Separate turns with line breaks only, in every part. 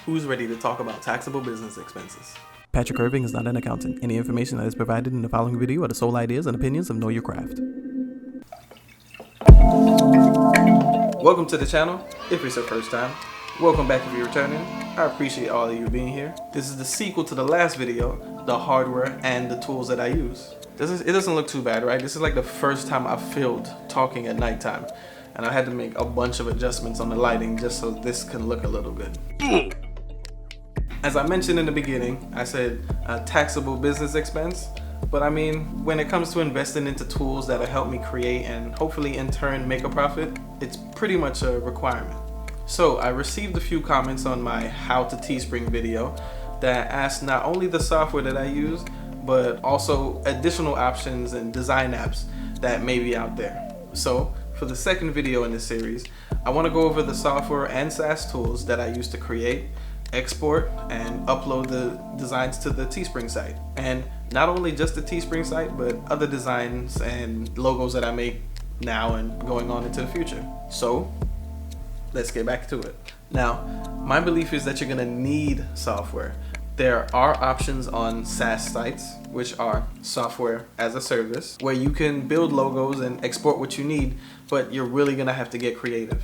Who's ready to talk about taxable business expenses?
Patrick Irving is not an accountant. Any information that is provided in the following video are the sole ideas and opinions of Know Your Craft.
Welcome to the channel. If it's your first time, welcome back if you're returning. I appreciate all of you being here. This is the sequel to the last video, the hardware and the tools that I use. It doesn't look too bad, right? This is like the first time I filmed talking at nighttime, and I had to make a bunch of adjustments on the lighting just so this can look a little good. As I mentioned in the beginning, I said taxable business expense, but I mean, when it comes to investing into tools that'll help me create and hopefully in turn make a profit, it's pretty much a requirement. So I received a few comments on my How to Teespring video that asked not only the software that I use, but also additional options and design apps that may be out there. So for the second video in this series, I want to go over the software and SaaS tools that I use to create, export, and upload the designs to the Teespring site. And not only just the Teespring site, but other designs and logos that I make now and going on into the future. So let's get back to it. Now, my belief is that you're gonna need software. There are options on SaaS sites, which are software as a service, where you can build logos and export what you need, but you're really gonna have to get creative.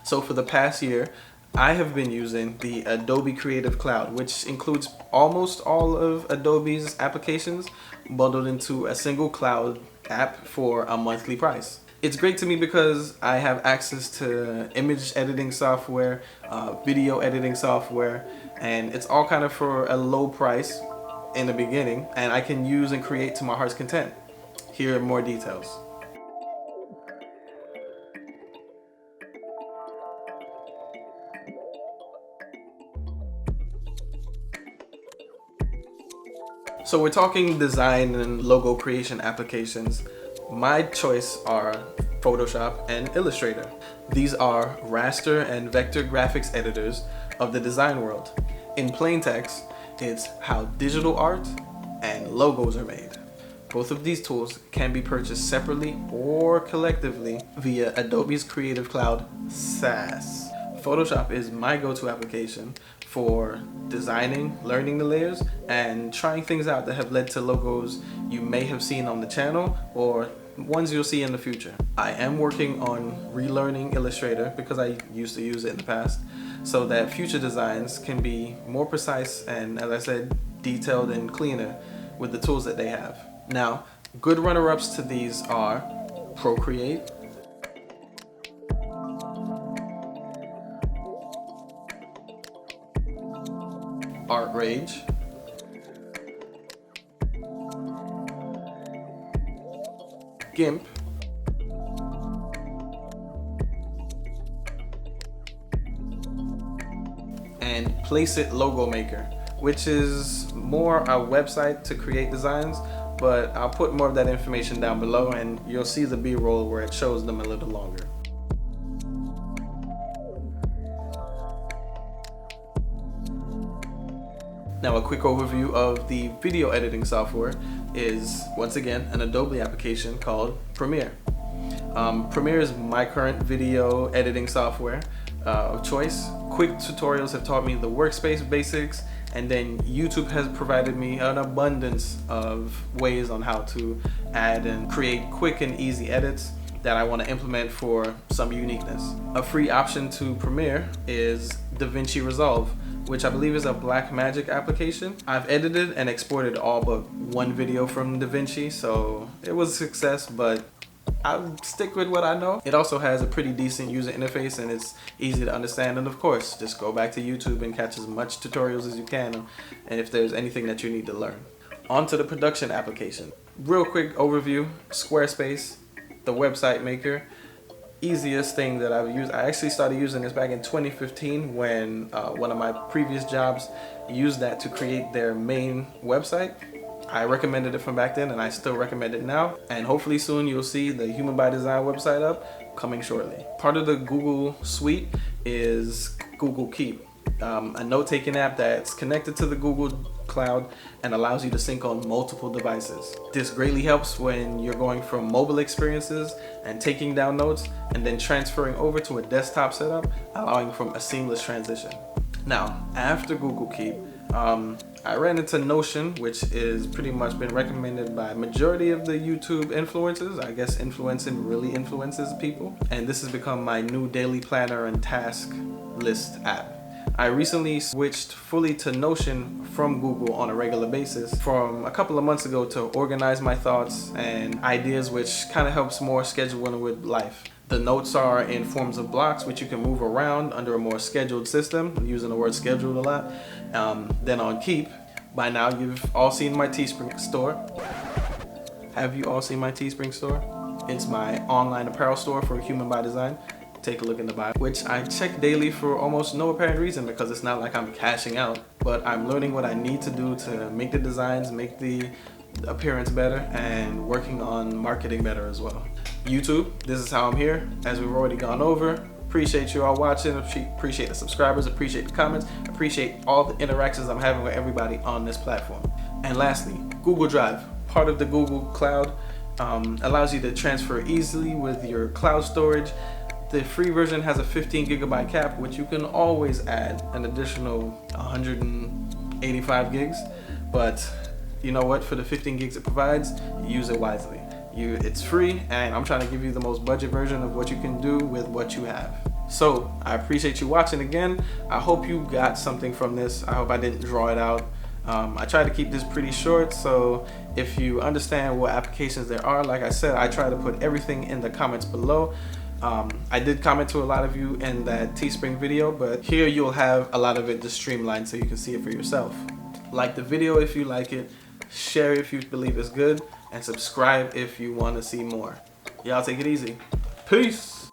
So for the past year, I have been using the Adobe Creative Cloud, which includes almost all of Adobe's applications bundled into a single cloud app for a monthly price. It's great to me because I have access to image editing software, video editing software, and it's all kind of for a low price in the beginning, and I can use and create to my heart's content. Here are more details. So we're talking design and logo creation applications. My choice are Photoshop and Illustrator. These are raster and vector graphics editors of the design world. In plain text, it's how digital art and logos are made. Both of these tools can be purchased separately or collectively via Adobe's Creative Cloud SaaS. Photoshop is my go-to application for designing, learning the layers, and trying things out that have led to logos you may have seen on the channel or ones you'll see in the future. I am working on relearning Illustrator because I used to use it in the past, so that future designs can be more precise and, as I said, detailed and cleaner with the tools that they have. Now, good runner-ups to these are Procreate, ArtRage, GIMP, and Placeit Logo Maker, which is more a website to create designs, but I'll put more of that information down below and you'll see the B-roll where it shows them a little longer. Now, a quick overview of the video editing software is, once again, an Adobe application called Premiere. Premiere is my current video editing software of choice. Quick tutorials have taught me the workspace basics, and then YouTube has provided me an abundance of ways on how to add and create quick and easy edits that I want to implement for some uniqueness. A free option to Premiere is DaVinci Resolve, which I believe is a Blackmagic application. I've edited and exported all but one video from DaVinci, so it was a success, but I'll stick with what I know. It also has a pretty decent user interface and it's easy to understand, and of course, just go back to YouTube and catch as much tutorials as you can, and if there's anything that you need to learn. On to the production application. Real quick overview, Squarespace, the website maker. Easiest thing that I've used. I actually started using this back in 2015 when one of my previous jobs used that to create their main website. I recommended it from back then and I still recommend it now, and hopefully soon you'll see the Human by Design website up coming shortly. Part of the Google suite is Google Keep, a note-taking app that's connected to the Google Cloud and allows you to sync on multiple devices. This greatly helps when you're going from mobile experiences and taking down notes and then transferring over to a desktop setup, allowing for a seamless transition. Now, after Google Keep, I ran into Notion, which is pretty much been recommended by majority of the YouTube influencers. I guess influencing really influences people. And this has become my new daily planner and task list app. I recently switched fully to Notion from Google on a regular basis from a couple of months ago to organize my thoughts and ideas, which kind of helps more scheduling with life. The notes are in forms of blocks, which you can move around under a more scheduled system. I'm using the word scheduled a lot. Then on Keep, by now you've all seen my Teespring store. Have you all seen my Teespring store? It's my online apparel store for Human by Design. Take a look in the bio, which I check daily for almost no apparent reason because it's not like I'm cashing out, but I'm learning what I need to do to make the designs, make the appearance better, and working on marketing better as well. YouTube, this is how I'm here, as we've already gone over. Appreciate you all watching, appreciate the subscribers, appreciate the comments, appreciate all the interactions I'm having with everybody on this platform. And lastly, Google Drive, part of the Google Cloud, allows you to transfer easily with your cloud storage. The free version has a 15 gigabyte cap, which you can always add an additional 185 gigs. But you know what? For the 15 gigs it provides, use it wisely. It's free, and I'm trying to give you the most budget version of what you can do with what you have. So I appreciate you watching again. I hope you got something from this. I hope I didn't draw it out. I try to keep this pretty short, so if you understand what applications there are, like I said, I try to put everything in the comments below. I did comment to a lot of you in that Teespring video, but here you'll have a lot of it just streamlined so you can see it for yourself. Like the video if you like it, share if you believe it's good, and subscribe if you want to see more. Y'all take it easy. Peace!